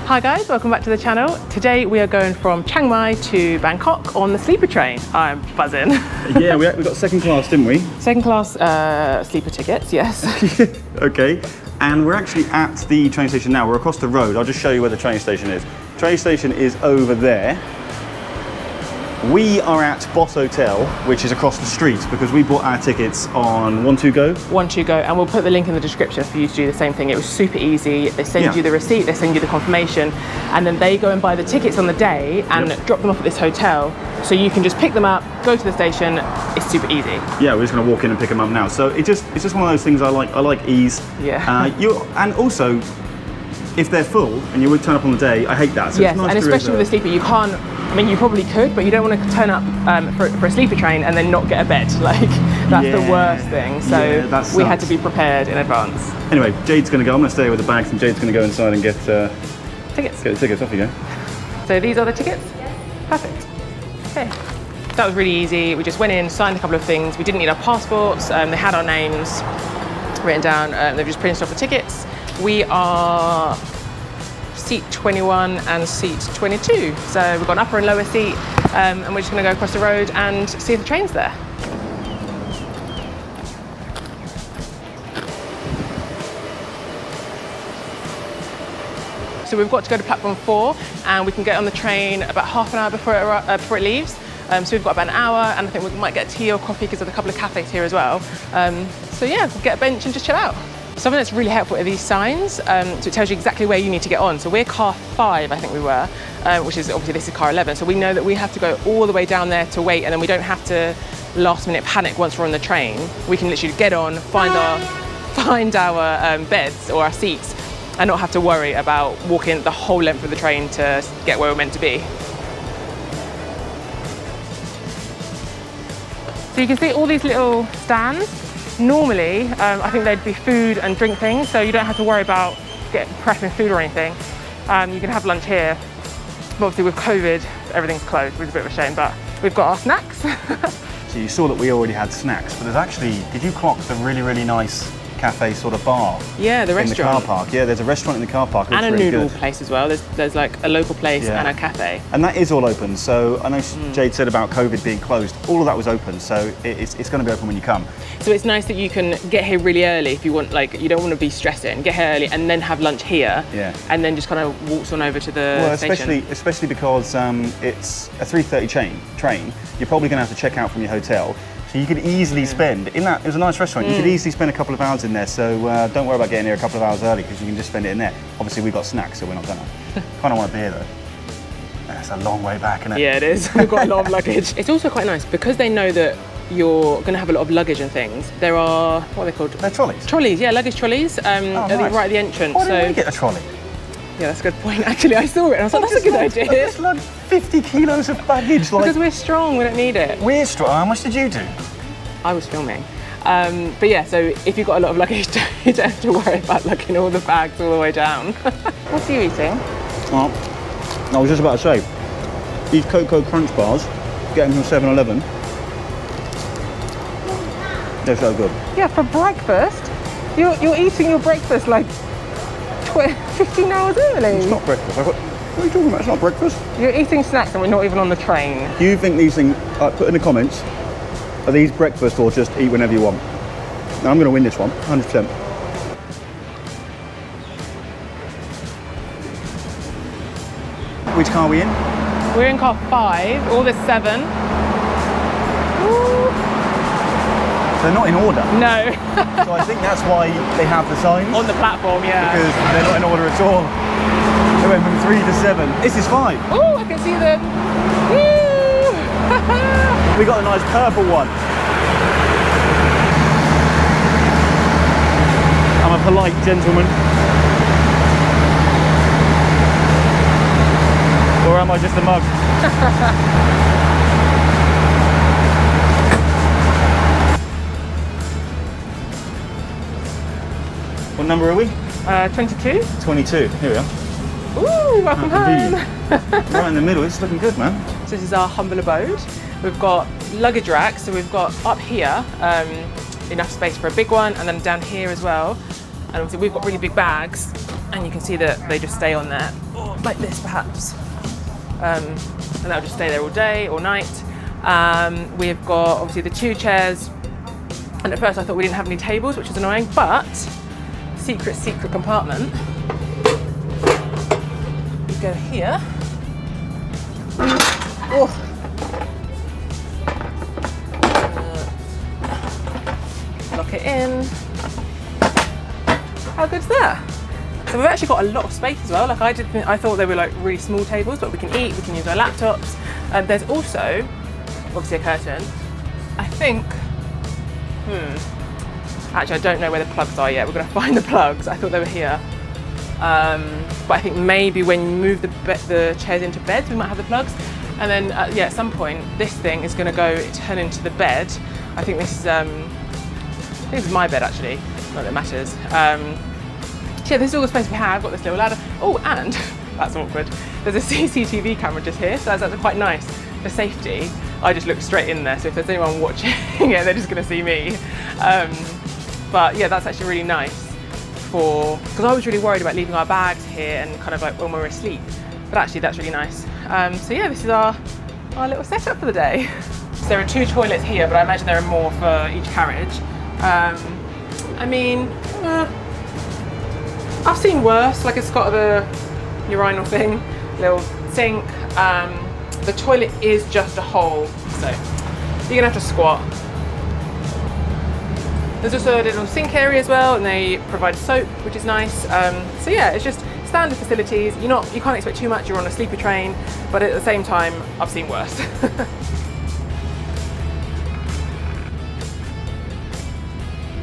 Hi guys, welcome back to the channel. Today we are going from Chiang Mai to Bangkok on the sleeper train. I'm buzzing. Yeah, we got second class, didn't we? Second class sleeper tickets, yes. Okay, and we're actually at the train station now. We're across the road. I'll just show you where the train station is. Train station is over there. We are at Boss Hotel, which is across the street because we bought our tickets on One2Go. One2Go, and we'll put the link in the description for you to do the same thing. It was super easy. They send you the receipt, they send you the confirmation, and then they go and buy the tickets on the day and drop them off at this hotel. So you can just pick them up, go to the station. It's super easy. Yeah, we're just going to walk in and pick them up now. So it's just one of those things I like. I like ease. Yeah. And also, if they're full and you would turn up on the day, I hate that. So yes, it's nice and especially with a sleeper, you can't. I mean, you probably could, but you don't want to turn up for a sleeper train and then not get a bed. Like, that's the worst thing. So we had to be prepared in advance. Anyway, Jade's going to go. I'm going to stay with the bags, and Jade's going to go inside and get tickets. Get the tickets. Off you go. So these are the tickets? Yes. Perfect. Okay. That was really easy. We just went in, signed a couple of things. We didn't need our passports. They had our names written down. They've just printed off the tickets. We are seat 21 and seat 22. So we've got an upper and lower seat, and we're just going to go across the road and see if the train's there. So we've got to go to platform 4, and we can get on the train about half an hour before it leaves. So we've got about an hour, and I think we might get tea or coffee because there's a couple of cafes here as well. So yeah, we'll get a bench and just chill out. Something that's really helpful are these signs, so it tells you exactly where you need to get on. So we're car 5, I think we were, which is obviously this is car 11. So we know that we have to go all the way down there to wait, and then we don't have to last minute panic once we're on the train. We can literally get on, find our beds or our seats, and not have to worry about walking the whole length of the train to get where we're meant to be. So you can see all these little stands. Normally, I think they'd be food and drink things, so you don't have to worry about prepping food or anything. You can have lunch here. But obviously with COVID, everything's closed, which is a bit of a shame, but we've got our snacks. So you saw that we already had snacks, but there's actually, did you clock the really, really nice cafe sort of bar? Yeah, the restaurant. In the car park. Yeah, there's a restaurant in the car park. And a noodle place as well. There's like a local place and a cafe. And that is all open. So I know Jade said about COVID being closed. All of that was open, so it's going to be open when you come. So it's nice that you can get here really early if you want, like, you don't want to be stressing. Get here early and then have lunch here. Yeah. And then just kind of waltz on over to the station. Especially because it's a 3:30 train. You're probably going to have to check out from your hotel. So you could easily spend, it was a nice restaurant, you could easily spend a couple of hours in there, so don't worry about getting here a couple of hours early because you can just spend it in there. Obviously we've got snacks, so we're not gonna. Kind of want a beer though. That's a long way back, isn't it? Yeah, it is. We've got a lot of luggage. It's also quite nice because they know that you're going to have a lot of luggage and things. There are, what are they called? They're trolleys? Trolleys, yeah, luggage trolleys, nice. right at the entrance. Why didn't we get a trolley? Yeah, that's a good point. Actually, I saw it and I was like, that's a good idea. It's like 50 kilos of baggage. Because we're strong, we don't need it. We're strong. How much did you do? I was filming. But yeah, so if you've got a lot of luggage, you don't have to worry about lugging all the bags all the way down. What are you eating? Oh, I was just about to say, these Cocoa Crunch bars, get them from 7-Eleven. They're so good. Yeah, for breakfast? You're eating your breakfast like 15 hours early. It's not breakfast. What are you talking about? It's not breakfast. You're eating snacks and we're not even on the train. Do you think these things, put in the comments, are these breakfast or just eat whenever you want? Now, I'm going to win this one, 100%. Which car are we in? We're in car 5, or there's 7. Ooh. They're not in order? No. So I think that's why they have the signs. On the platform, yeah. Because they're not in order at all. They went from 3 to 7. This is 5. Oh, I can see them. We got a nice purple one. I'm a polite gentleman. Or am I just a mug? What number are we? 22. 22, here we are. Ooh, welcome home. Right in the middle, it's looking good, man. So this is our humble abode. We've got luggage racks, so we've got up here enough space for a big one, and then down here as well. And obviously we've got really big bags, and you can see that they just stay on there, like this perhaps. And that'll just stay there all day or night. We've got obviously the 2 chairs, and at first I thought we didn't have any tables, which is annoying, but secret compartment. We go here. Oh. Lock it in. How good's that? So we've actually got a lot of space as well. Like I thought they were like really small tables, but we can eat, we can use our laptops. There's also obviously a curtain. I think, actually I don't know where the plugs are yet. We're gonna find the plugs. I thought they were here. But I think maybe when you move the chairs into beds, we might have the plugs. And then yeah, at some point, this thing is gonna turn into the bed. I think this is my bed actually, not that it matters. Yeah, this is all the space we have. Got this little ladder. Oh, and that's awkward. There's a CCTV camera just here, so that's actually quite nice for safety. I just look straight in there, so if there's anyone watching, yeah, they're just going to see me. But yeah, that's actually really nice because I was really worried about leaving our bags here and kind of like when we were asleep. But actually, that's really nice. So yeah, this is our little setup for the day. So there are 2 toilets here, but I imagine there are more for each carriage. I mean, I've seen worse, like it's got the urinal thing, little sink. The toilet is just a hole, so you're gonna have to squat. There's also a little sink area as well, and they provide soap, which is nice. So yeah, it's just standard facilities. You can't expect too much, you're on a sleeper train, but at the same time, I've seen worse.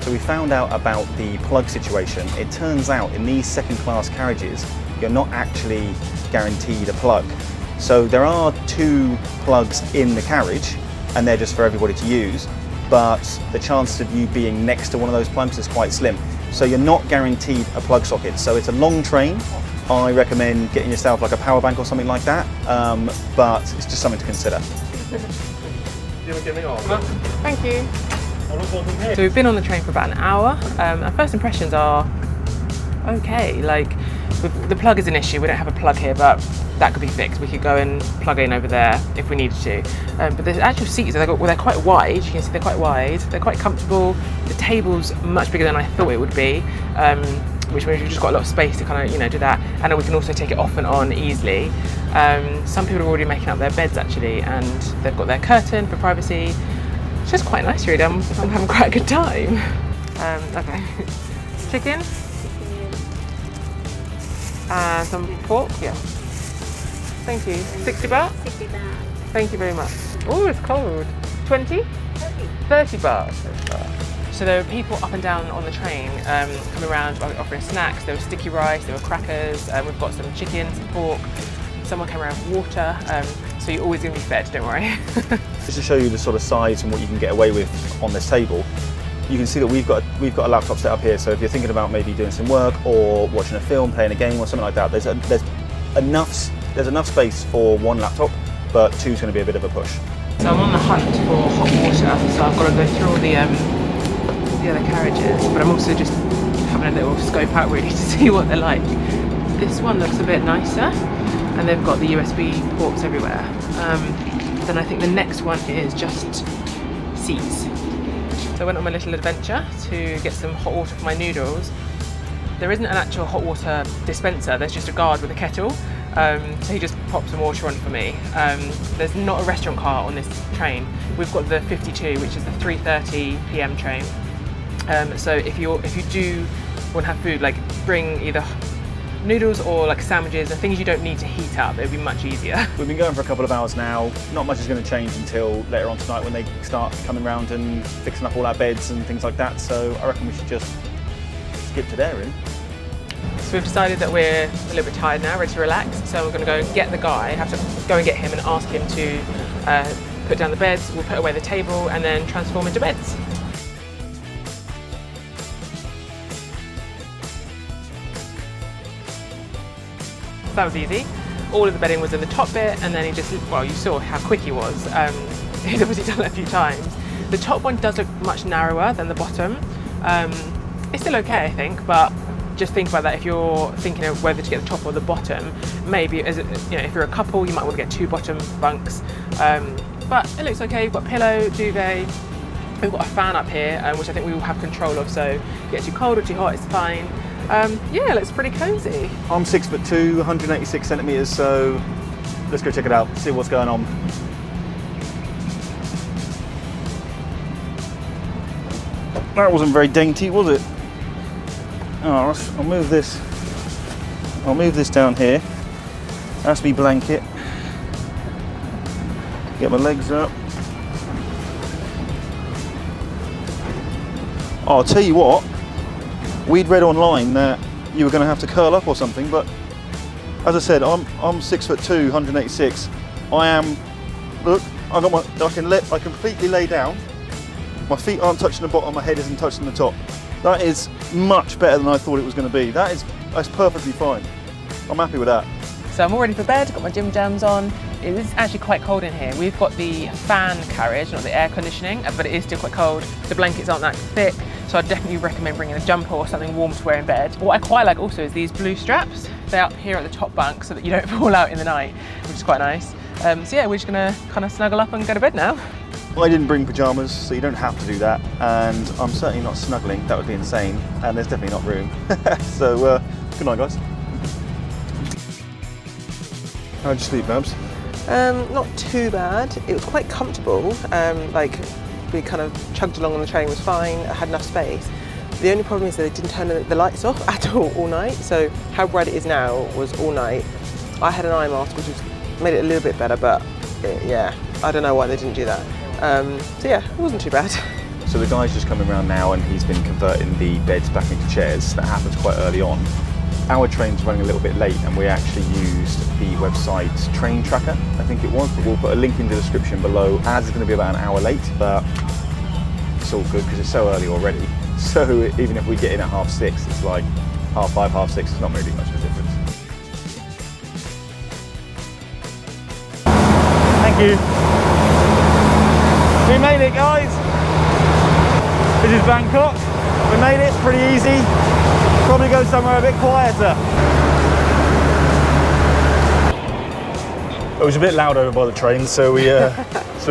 So we found out about the plug situation. It turns out in these second-class carriages, you're not actually guaranteed a plug. So there are 2 plugs in the carriage, and they're just for everybody to use, but the chance of you being next to one of those plugs is quite slim. So you're not guaranteed a plug socket. So it's a long train. I recommend getting yourself like a power bank or something like that, but it's just something to consider. Thank you. So we've been on the train for about an hour. Our first impressions are okay. Like the plug is an issue. We don't have a plug here, but that could be fixed. We could go and plug in over there if we needed to. But the actual seats, they're quite wide. You can see they're quite wide. They're quite comfortable. The table's much bigger than I thought it would be, which means we've just got a lot of space to kind of do that. And then we can also take it off and on easily. Some people are already making up their beds actually, and they've got their curtain for privacy. It's just quite nice really. I'm having quite a good time. Okay. Chicken. Some pork, yeah. Thank you. 60 baht? 60 baht. Thank you very much. Oh, it's cold. 20? 30 baht. So there were people up and down on the train coming around offering snacks. There was sticky rice, there were crackers, we've got some chicken, some pork. Someone came around with water, so you're always going to be fed, don't worry. Just to show you the sort of size and what you can get away with on this table, you can see that we've got a laptop set up here, so if you're thinking about maybe doing some work or watching a film, playing a game or something like that, there's enough space for 1 laptop, but 2 is going to be a bit of a push. So I'm on the hunt for hot water, so I've got to go through all the other carriages, but I'm also just having a little scope out really to see what they're like. This one looks a bit nicer, and they've got the USB ports everywhere. Then I think the next one is just seats. So I went on my little adventure to get some hot water for my noodles. There isn't an actual hot water dispenser, there's just a guard with a kettle. So he just popped some water on for me. There's not a restaurant car on this train. We've got the 52, which is the 3:30 p.m. train. So if you do want to have food, like bring either noodles or like sandwiches and things you don't need to heat up, it would be much easier. We've been going for a couple of hours now. Not much is going to change until later on tonight when they start coming round and fixing up all our beds and things like that. So I reckon we should just skip to there, really. So we've decided that we're a little bit tired now, ready to relax. So we're going to go and get the guy, have to go and get him and ask him to put down the beds. We'll put away the table and then transform into beds. So that was easy. All of the bedding was in the top bit, and then he just, well, you saw how quick he was. He's obviously done it a few times. The top one does look much narrower than the bottom, It's still okay, I think, but just think about that if you're thinking of whether to get the top or the bottom. Maybe, if you're a couple, you might want to get 2 bottom bunks. But it looks okay. We've got pillow, duvet. We've got a fan up here, which I think we will have control of. So if you get too cold or too hot, it's fine. Yeah, it looks pretty cozy. I'm 6'2", 186 centimeters. So let's go check it out. See what's going on. That wasn't very dainty, was it? Oh, I'll move this. I'll move this down here. That's me blanket. Get my legs up. Oh, I'll tell you what. We'd read online that you were going to have to curl up or something, but as I said, I'm 6'2", 186. I am. Look, I can completely lay down. My feet aren't touching the bottom, my head isn't touching the top. That is much better than I thought it was going to be. That's perfectly fine. I'm happy with that. So I'm all ready for bed, got my gym jams on. It is actually quite cold in here. We've got the fan carriage, not the air conditioning, but it is still quite cold. The blankets aren't that thick, so I'd definitely recommend bringing a jumper or something warm to wear in bed. What I quite like also is these blue straps. They're up here at the top bunk so that you don't fall out in the night, which is quite nice. So yeah, we're just gonna kind of snuggle up and go to bed now. I didn't bring pyjamas, so you don't have to do that, and I'm certainly not snuggling. That would be insane, and there's definitely not room. So, good night, guys. How'd you sleep, Babs? Not too bad. It was quite comfortable. Like we kind of chugged along on the train, was fine. I had enough space. The only problem is that they didn't turn the lights off at all night. So how bright it is now was all night. I had an eye mask, which made it a little bit better, but yeah, I don't know why they didn't do that. So yeah, it wasn't too bad. So the guy's just coming around now and he's been converting the beds back into chairs. That happens quite early on. Our train's running a little bit late and we actually used the website Train Tracker, I think it was, but we'll put a link in the description below. As it's going to be about an hour late, but it's all good because it's so early already. So even if we get in at 6:30, it's like 5:30, 6:30, it's not really much of a difference. Thank you. We made it, guys. This is Bangkok. We made it, pretty easy. Probably go somewhere a bit quieter. It was a bit loud over by the train, so we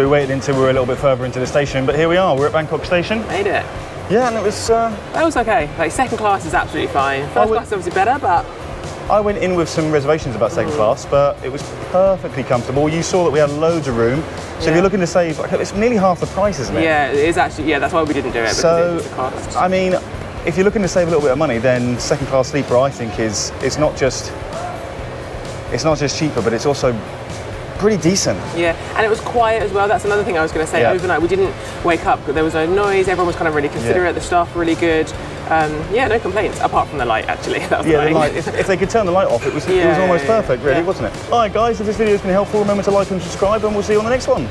waited until we were a little bit further into the station. But here we are. We're at Bangkok Station. Made it. Yeah, and it was. That was okay. Like second class is absolutely fine. First class is obviously better, but. I went in with some reservations about second class, but it was perfectly comfortable. You saw that we had loads of room, so if you're looking to save, it's nearly half the price, isn't it? Yeah, it is actually. Yeah, that's why we didn't do it. So, because it was the cost. I mean, if you're looking to save a little bit of money, then second class sleeper, I think, is not just cheaper, but it's also pretty decent. Yeah, and it was quiet as well. That's another thing I was going to say. Yeah. Overnight, we didn't wake up. There was no noise. Everyone was kind of really considerate. Yeah. The staff were really good. Yeah, no complaints, apart from the light, actually. That was the light. If they could turn the light off, it was almost perfect, really, wasn't it? All right, guys, if this video has been helpful, remember to like and subscribe, and we'll see you on the next one.